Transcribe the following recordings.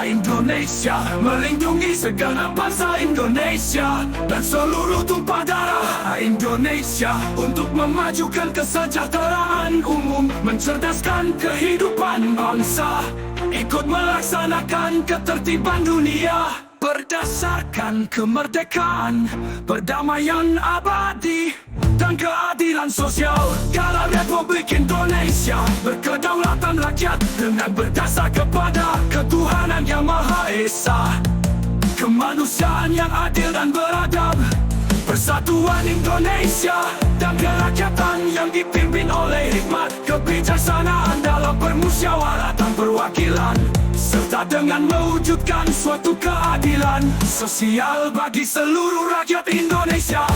Indonesia, melindungi segala bangsa Indonesia dan seluruh tumpah darah Indonesia, untuk memajukan kesejahteraan umum, mencerdaskan kehidupan bangsa, ikut melaksanakan ketertiban dunia berdasarkan kemerdekaan, perdamaian abadi, dan keadilan sosial. Negara Republik Indonesia berkedaulatan rakyat dengan berdasar kepada ketuhanan yang Maha Esa, kemanusiaan yang adil dan beradab, persatuan Indonesia dan kerakyatan yang dipimpin oleh hikmat kebijaksanaan dalam permusyawaratan perwakilan, serta dengan mewujudkan suatu keadilan sosial bagi seluruh rakyat Indonesia.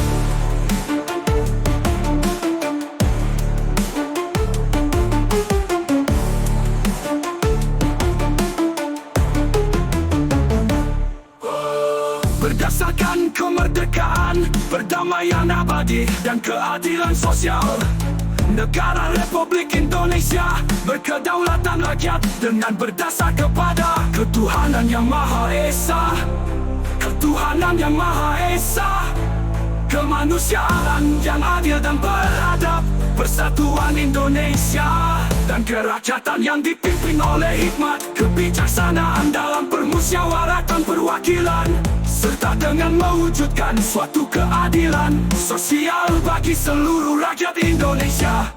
Berdasarkan kemerdekaan, perdamaian abadi, dan keadilan sosial, negara Republik Indonesia berkedaulatan rakyat dengan berdasar kepada ketuhanan yang Maha Esa, ketuhanan yang Maha Esa, kemanusiaan yang adil dan beradab, persatuan Indonesia dan kerakyatan yang dipimpin oleh hikmat kebijaksanaan dalam permusyawaratan perwakilan, serta dengan mewujudkan suatu keadilan sosial bagi seluruh rakyat Indonesia.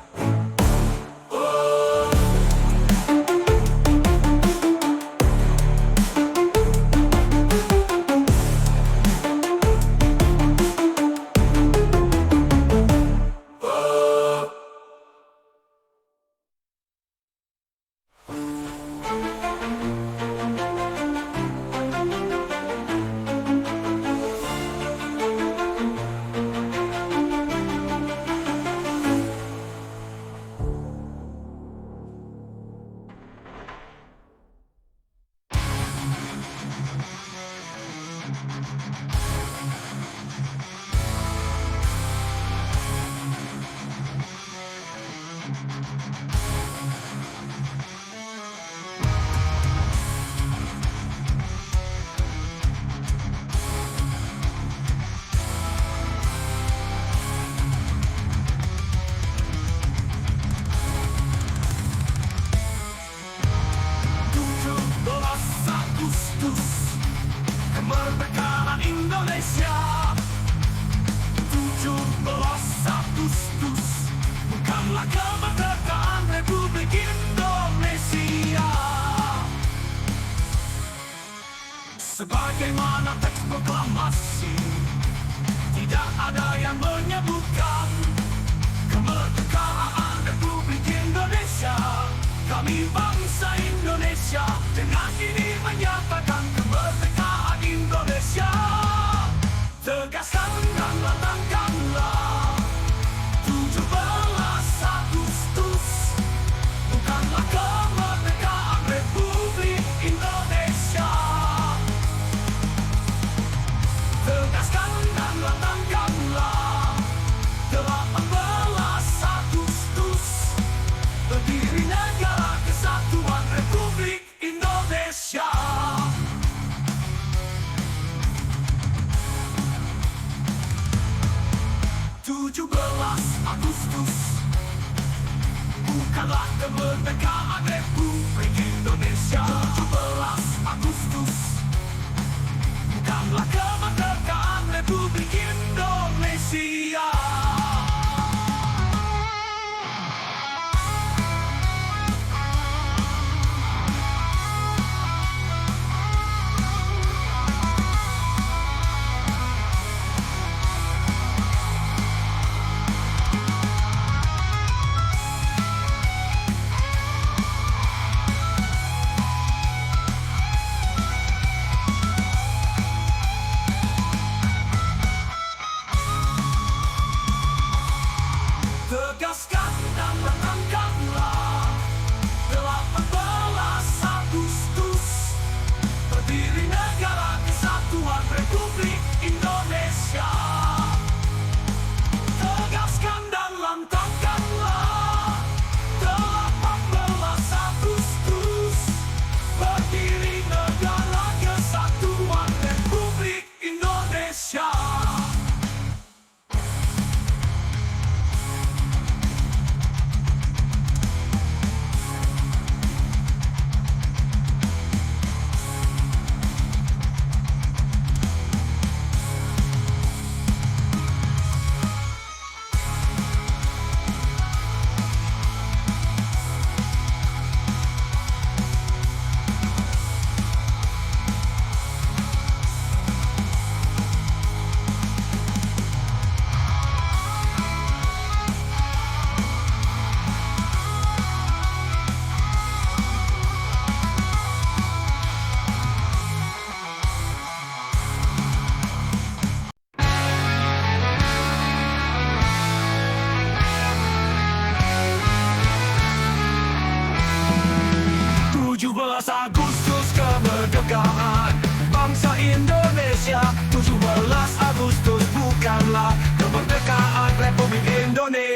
Kemerdekaan Indonesia, 17 Agustus, bukanlah kemerdekaan Republik Indonesia. Sebagaimana teks proklamasi, tidak ada yang menyebutkan kemerdekaan Republik Indonesia. Kami bangsa Indonesia dengan ini menyatakan kemerdekaan Indonesia. Tegaskan dan lantangkanlah 17 Agustus, bukanlah kemerdekaan Republik Indonesia. Tegaskan dan lantangkanlah 18 Agustus, berdiri negara kesatuan Republik Indonesia. 17 Agustus, bukanlah kemerdekaan Republik Indonesia. 17 Agustus, bukanlah kemerdekaan Republik Indonesia. Tegaskan dan lantangkanlah 18 Agustus, berdiri negara kesatuan Republik Indonesia. Tegaskan dan lantangkanlah 18 Agustus, berdiri negara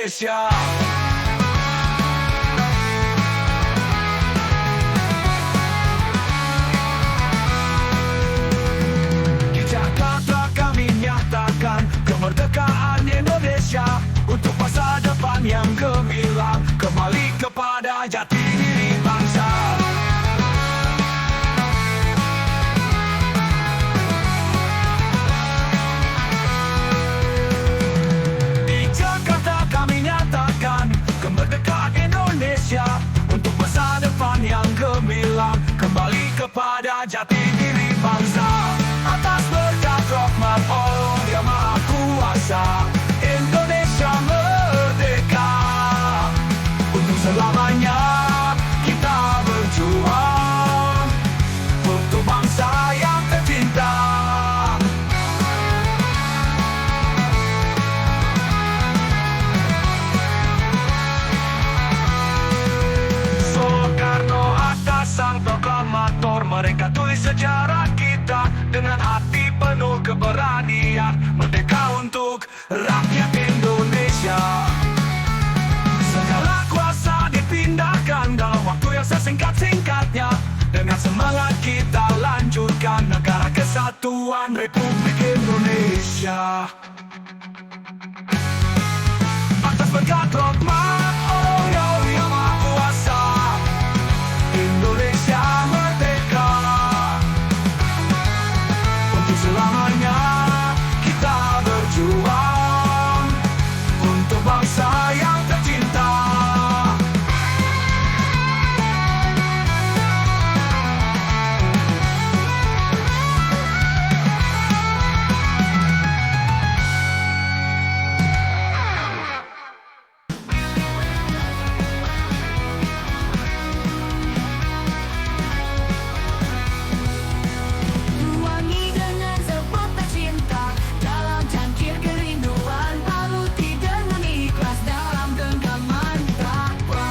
Indonesia. Di Jakarta kami nyatakan kemerdekaan Indonesia untuk masa depan yang gemilang, kembali kepada jati diri bangsa. Di Jakarta kami nyatakan kemerdekaan Indonesia untuk masa depan yang gemilang, kembali kepada jati diri bangsa. Atas berkat rahmat Allah yang Maha Kuasa, Indonesia merdeka. Untuk selamanya kita berjuang untuk bangsa yang tercinta. Soekarno, Hatta, sang proklamator, mereka tulis sejarah kita dengan hati penuh keberanian, merdeka untuk rakyat Indonesia. Segala kuasa dipindahkan dalam waktu yang sesingkat-singkatnya. Dengan semangat kita lanjutkan negara kesatuan Republik Indonesia. Atas berkat rahmat Allah yang Maha Kuasa, Indonesia merdeka. Untuk selamanya kita berjuang untuk bangsa yang tercinta. Tuangi dengan sebutan cinta dalam cangkir kerinduan, baluti dengan ikhlas dalam genggaman takwa.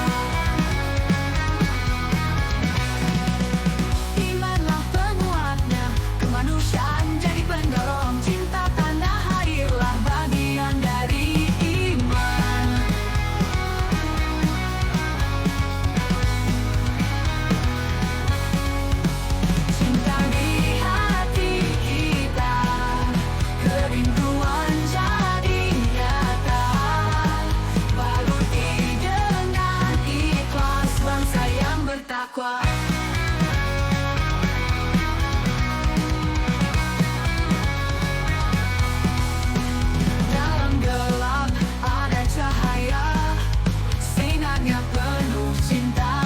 Imanlah penguatnya, kemanusiaan jadi pendorong cinta tanah airlah bagian dari iman. Cinta di hati kita, kerinduan jadi nyata, baluti dengan ikhlas bangsa yang bertakwa. Dalam gelap ada cahaya, sinarnya penuh cinta.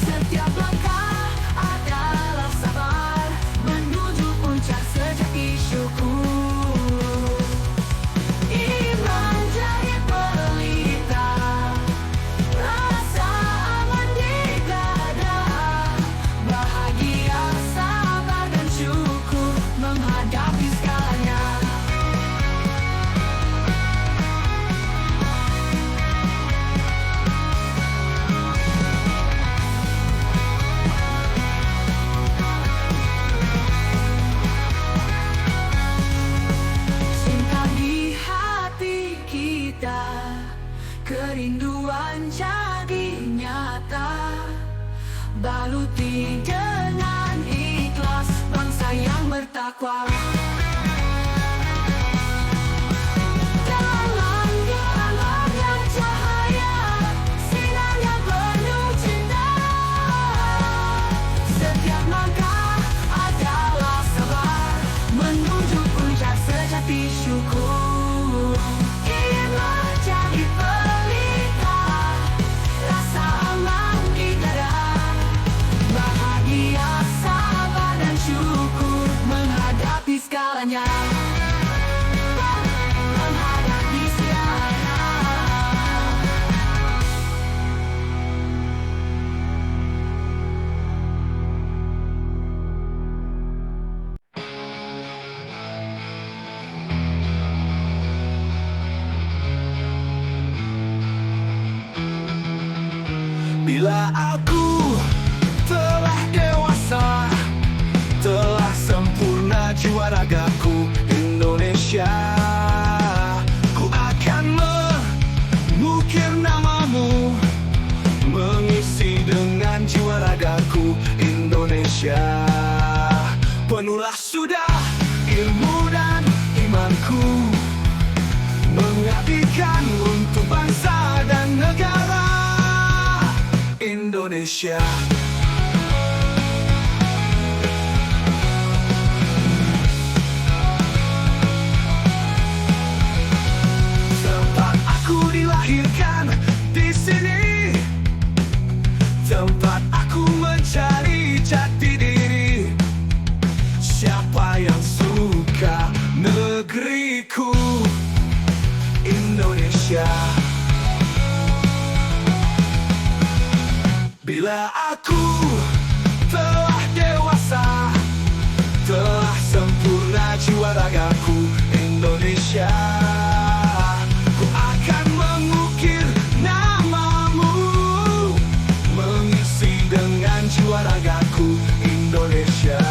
Setiap langkah adalah sabar menuju puncak sejati syukur. Iman jadi pelita, rasa aman di dada, bahagia, sabar dan syukur menghadapi segalanya. Cinta di hati kita, kerinduan jadi nyata, baluti dengan ikhlas bangsa yang bertakwa. Dalam gelap yang cahaya, sinar yang penuh cinta. Setiap langkah adalah sabar menuju puncak sejati syukur. Iman jadi pelita, rasa aman di dada, bahagia, sabar dan syukur menghadapi segalanya. Menghadapi segalanya. Bila aku telah dewasa, telah sempurna jiwa ragaku, Indonesia, ku akan mengabdikan untuk bangsa dan negara Indonesia. Tempat aku dilahirkan di sini, tempat aku mencari jati diri. Siapa yang suka negeriku Indonesia? Bila aku telah dewasa, telah sempurna jiwa ragaku Indonesia, ku akan mengukir namamu, mengisi dengan jiwa ragaku Indonesia.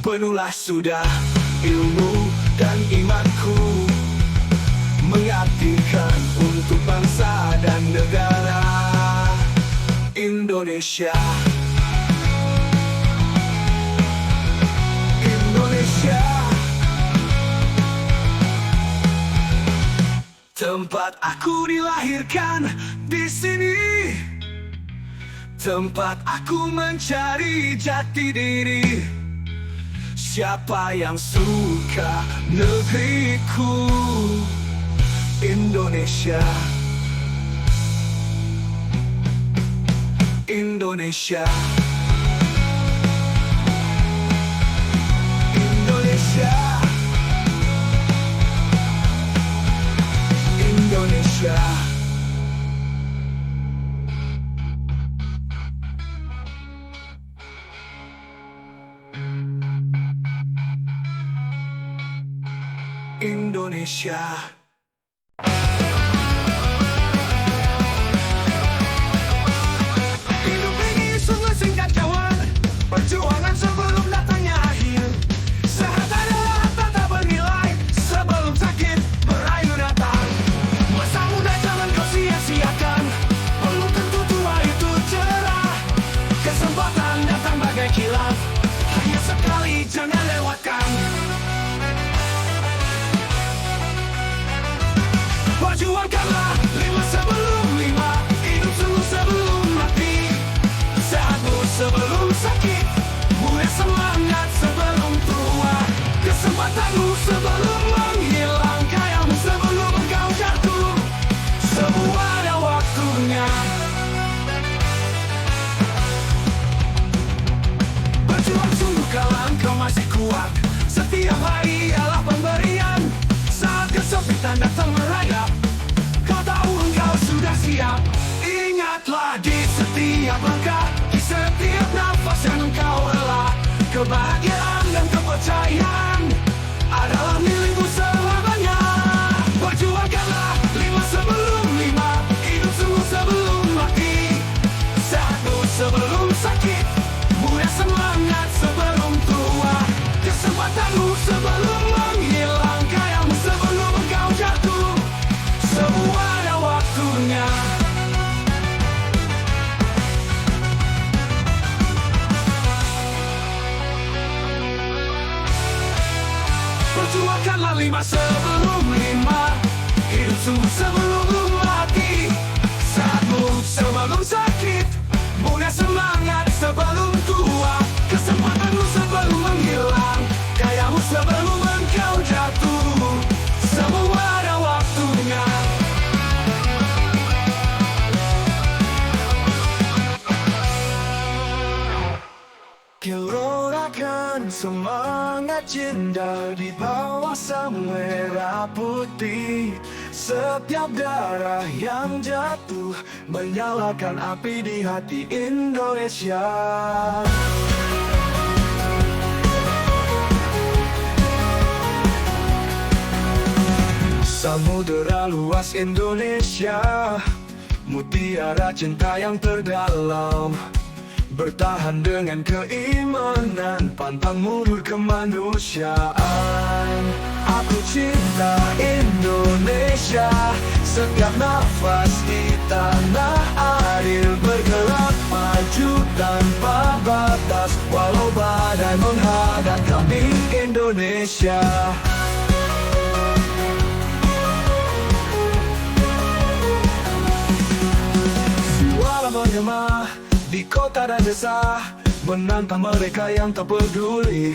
Penuhlah sudah ilmu dan imanku, mengabdikan untuk bangsa dan negara Indonesia. Indonesia, tempat aku dilahirkan di sini, tempat aku mencari jati diri. Siapa yang suka negeriku Indonesia? Indonesia, Indonesia, Indonesia. Indonesia. Hidup ini sungguh singkat kawan, perjuangan sebelum datangnya akhir. Sehat adalah harta tak bernilai, sebelum sakit berayu datang. Masa muda jangan kau sia-siakan, belum tentu tua itu cerah. Kesempatan datang bagai kilat, hanya sekali jangan lewatkan. Perjuangkanlah 5 sebelum 5, hidup sungguh sebelum mati. Sehatmu sebelum sakit, mulia semangat sebelum tua. Kesempatanmu sebelum menghilang, kayamu sebelum engkau jatuh. Semua ada waktunya. Berjuang sungguh kalau engkau masih kuat. Setiap hari ialah pemberian. Saat kesempitan datang merayap, kau tahu engkau sudah siap. Ingatlah di setiap langkah, di setiap nafas yang engkau hela. Kebahagiaan dan kepercayaan adalah milikmu selamanya. Perjuangkanlah 5 sebelum 5, hidup sungguh sebelum mati. Sehatmu sebelum sakit, mulia semangat sebelum tua. Kesempatanmu sebelum menghilang, kayamu sebelum engkau jatuh. Semua ada waktunya. Perjuangkanlah 5 sebelum 5, hidup sungguh sebelum mati. Saatmu sebelum sakit, mulia semangat sebelum tua. Kesempatanmu sebelum menghilang, kayamu sebelum engkau jatuh. Semua ada waktunya. Gelorkan semangat cinta di bawah sang merah putih. Setiap darah yang jatuh menyalakan api di hati Indonesia. Samudera luas Indonesia, mutiara cinta yang terdalam. Bertahan dengan keimanan, pantang mundur kemanusiaan. Aku cinta Indonesia, setiap nafas di tanah air. Bergerak maju tanpa batas, walau badai menghadang kami Indonesia. kota dan desa, menantang mereka yang tak peduli.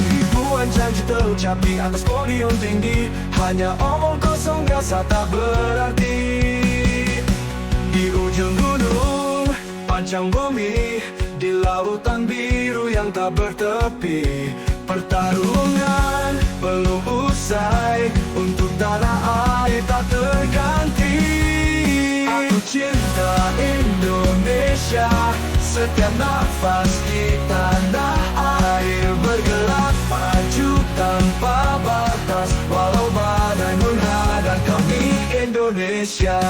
Ribuan janji terucap di atas podium tinggi, hanya omong kosong biasa tak berarti. Di ujung gunung, panjang bumi, di lautan biru yang tak bertepi, pertarungan belum usai, untuk tanah air tak terganti. Aku cinta Indonesia, setiap nafas di tanah air bergerak maju tanpa batas, walau badai menghadang kami Indonesia.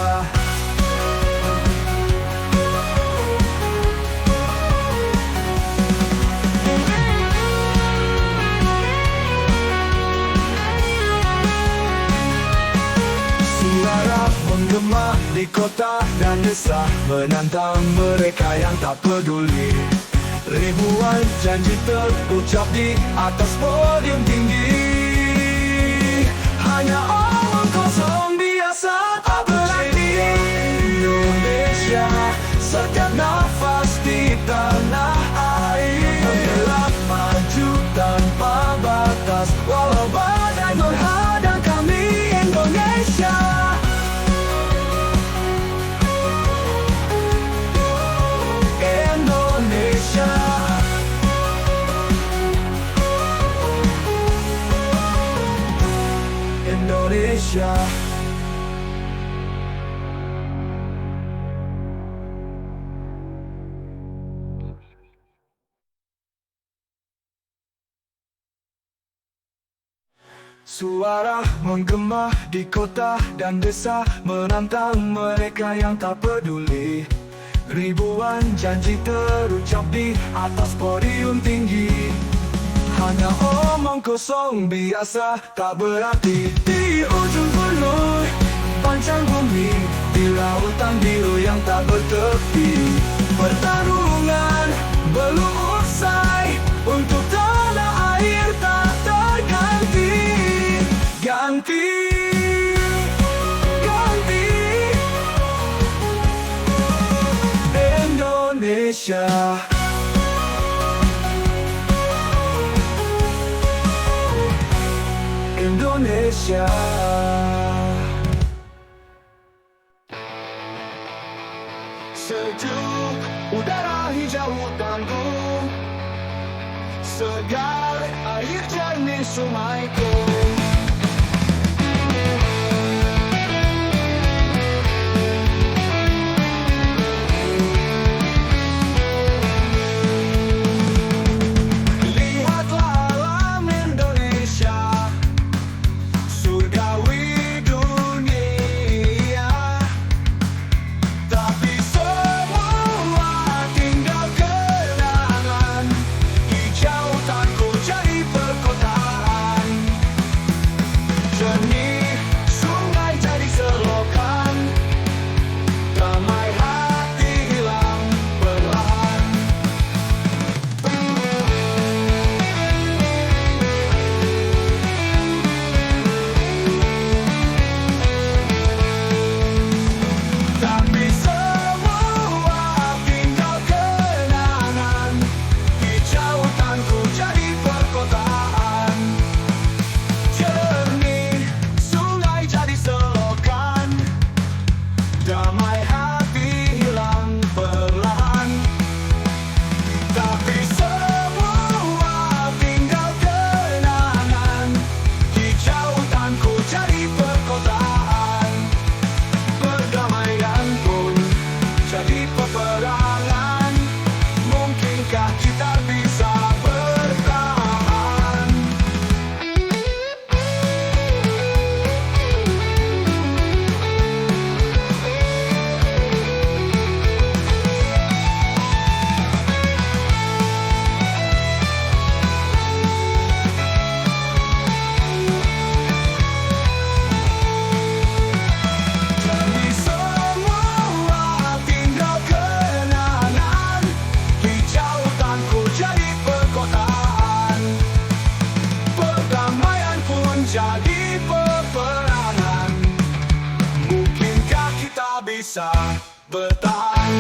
Suara menggema di kota dan desa, menantang mereka yang tak peduli. Ribuan janji terucap di atas podium tinggi, hanya omong kosong biasa tak berarti. Indonesia, setiap nafas di tanah air bergerak maju tanpa batas, walau badai menghadang kami Indonesia. Indonesia. Suara menggema di kota dan desa, menantang mereka yang tak peduli. Ribuan janji terucap di atas podium tinggi, hanya omong kosong biasa tak berarti. Di ujung gunung, panjang bumi, di lautan biru yang tak bertepi, pertarungan belum usai, untuk tanah air tak terganti. Ganti, ganti Indonesia. Indonesia. Sejuk udara hijau hutanku, segar air jernih sungaiku. bisa bertahan.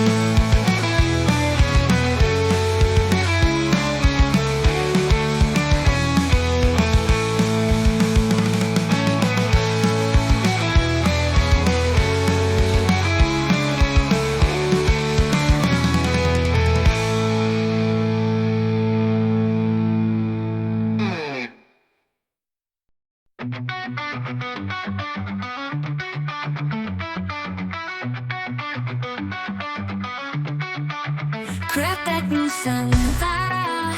Kretek Nusantara,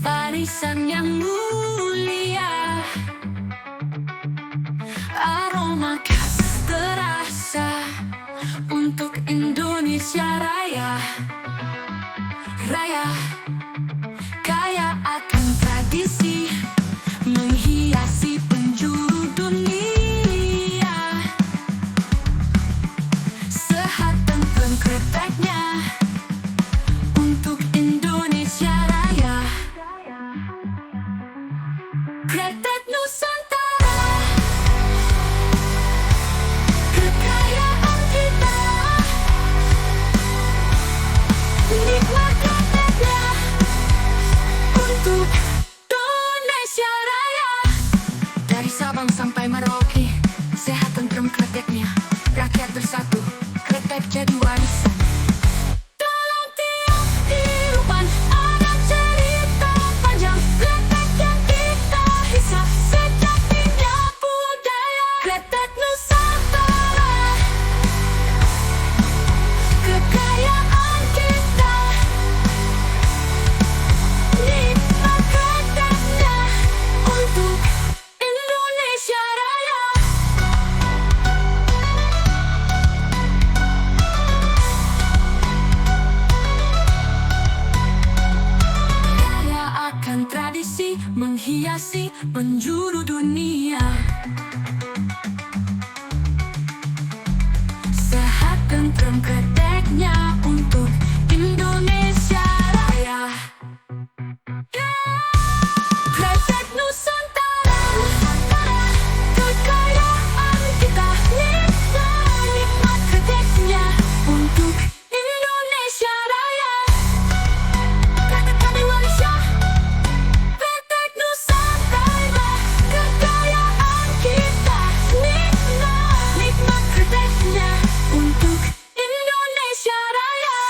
warisan yang mulia, aroma khas terasa untuk Indonesia Raya. Raya kaya akan tradisi, menghiasi penjuru dunia. Sehat dan kreteknya untuk Indonesia Raya. Kretek Nusantara, kekayaan kita. Nikmat kreteknya untuk Indonesia Raya. Dari Sabang sampai Merauke, sehat tentrem kreteknya. Rakyat bersatu, kretek jadi warisan. Dalam tiap kehidupan ada cerita panjang, kretek yang kita hisap sejatinya budaya. Kretek Nusantara, kekayaan kita. Nikmat kreteknya untuk Indonesia Raya. Kaya akan tradisi, menghiasi penjuru dunia. Sehat tentrem kreteknya untuk Indonesia Raya. Kretek Nusantara, kekayaan kita. Nikmat kreteknya untuk Indonesia Raya. Kretek kami warisan. Kretek Nusantara, kekayaan kita. Nikmat kreteknya untuk Indonesia Raya.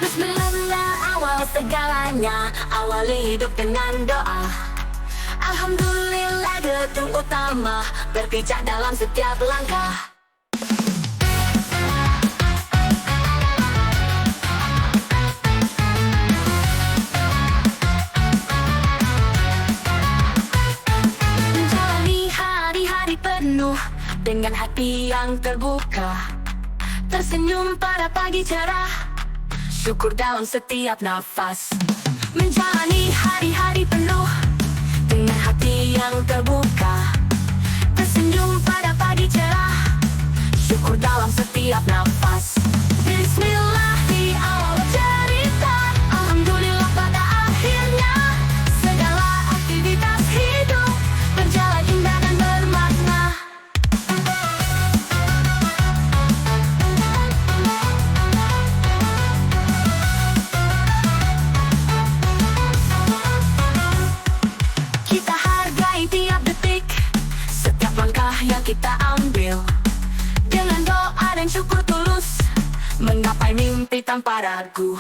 Bismillah awal segalanya, awali hidup dengan doa. Alhamdulillah gedung utama, berpijak dalam setiap langkah. Menjalani hari-hari penuh dengan hati yang terbuka, tersenyum pada pagi cerah, syukur dalam setiap nafas. Menjalani hari-hari penuh dengan hati yang terbuka, tersenyum pada pagi cerah, syukur dalam setiap nafas. Bismillah di awal cerita, alhamdulillah pada akhirnya. Segala aktivitas hidup berjalan indah dan bermakna. Kita hargai tiap detik, setiap langkah yang kita ambil. Dengan doa dan syukur tulus, menggapai mimpi tanpa ragu.